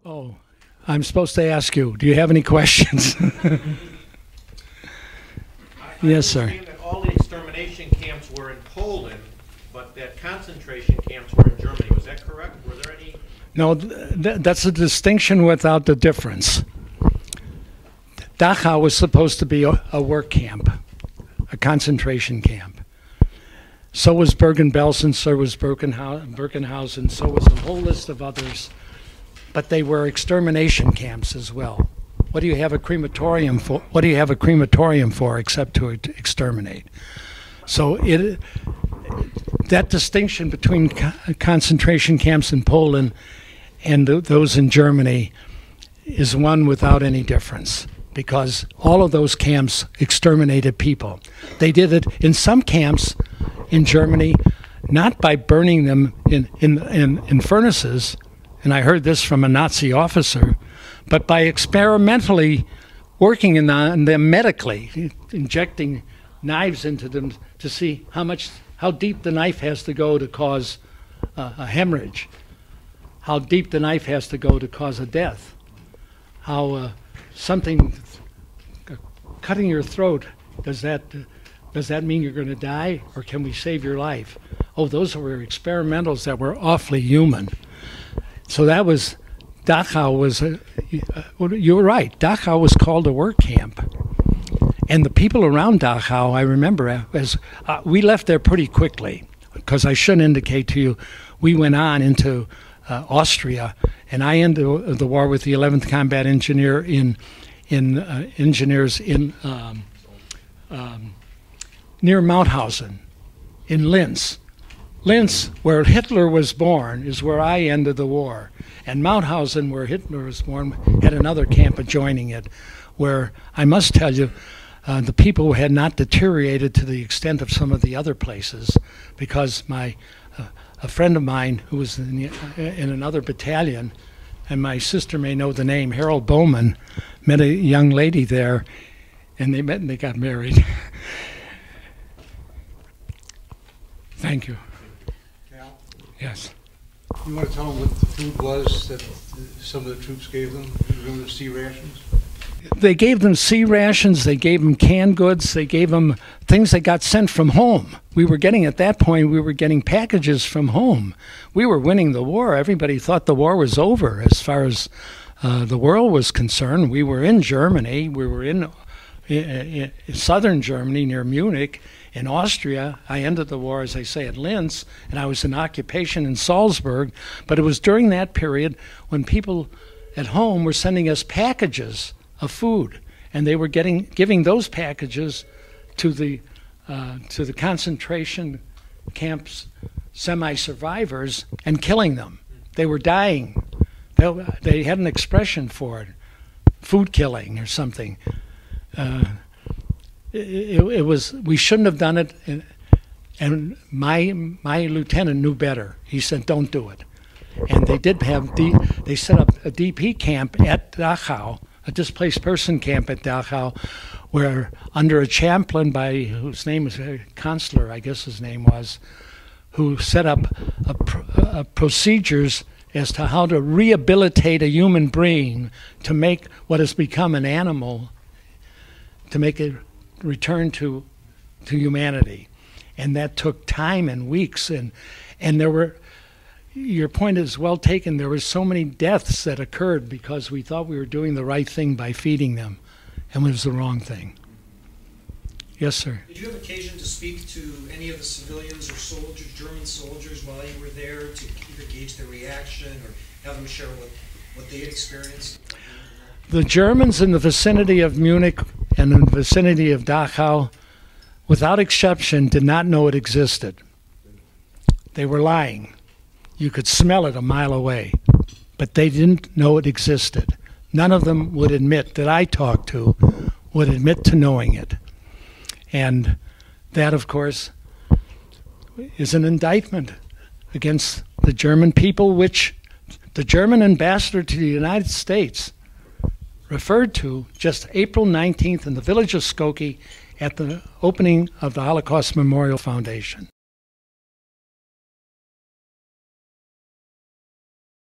Oh, I'm supposed to ask you, do you have any questions? Yes, sir. I understand that all the extermination camps were in Poland, but that concentration camps were in Germany. Was that correct? Were there any? No, that's a distinction without the difference. Dachau was supposed to be a work camp, a concentration camp. So was Bergen-Belsen, so was Birkenhausen, so was a whole list of others. But they were extermination camps as well. What do you have a crematorium for? What do you have a crematorium for except to exterminate? So that distinction between concentration camps in Poland and those in Germany is one without any difference, because all of those camps exterminated people. They did it in some camps in Germany, not by burning them in furnaces, and I heard this from a Nazi officer, but by experimentally working on them medically, injecting knives into them to see how deep the knife has to go to cause a hemorrhage, how deep the knife has to go to cause a death, how cutting your throat, does that mean you're going to die, or can we save your life? Oh, those were experimentals that were awfully human. So that was, Dachau was, you were right, Dachau was called a work camp. And the people around Dachau, I remember, we left there pretty quickly, because I should indicate to you, we went on into Austria, and I ended the war with the 11th Combat Engineer engineers near Mauthausen, in Linz. Linz, where Hitler was born, is where I ended the war. And Mauthausen, where Hitler was born, had another camp adjoining it, where I must tell you, the people had not deteriorated to the extent of some of the other places, because a friend of mine who was in another battalion, and my sister may know the name, Harold Bowman, met a young lady there, and they met and they got married. Thank you. Cal? Yes. You want to tell them what the food was that some of the troops gave them? Remember the sea rations? They gave them sea rations, they gave them canned goods, they gave them things that got sent from home. We were getting, at that point, we were getting packages from home. We were winning the war. Everybody thought the war was over as far as the world was concerned. We were in Germany, we were in southern Germany near Munich. In Austria, I ended the war, as I say, at Linz, and I was in occupation in Salzburg. But it was during that period when people at home were sending us packages of food, and they were giving those packages to the concentration camps semi-survivors and killing them. They were dying. They had an expression for it, food killing or something. It was, we shouldn't have done it, and my lieutenant knew better. He said, don't do it. And they did have, they set up a DP camp at Dachau, a displaced person camp at Dachau, where under a chaplain whose name was Consular, I guess his name was, who set up procedures as to how to rehabilitate a human being to make what has become an animal, to make it return to humanity. And that took time and weeks, and there were, your point is well taken, there were so many deaths that occurred because we thought we were doing the right thing by feeding them, and it was the wrong thing. Yes, sir. Did you have occasion to speak to any of the civilians or soldiers, German soldiers, while you were there, to either gauge their reaction or have them share what they had experienced? The Germans in the vicinity of Munich and in the vicinity of Dachau, without exception, did not know it existed. They were lying. You could smell it a mile away, but they didn't know it existed. None of them would admit, that I talked to, would admit to knowing it. And that, of course, is an indictment against the German people, which the German ambassador to the United States referred to just April 19th in the village of Skokie at the opening of the Holocaust Memorial Foundation.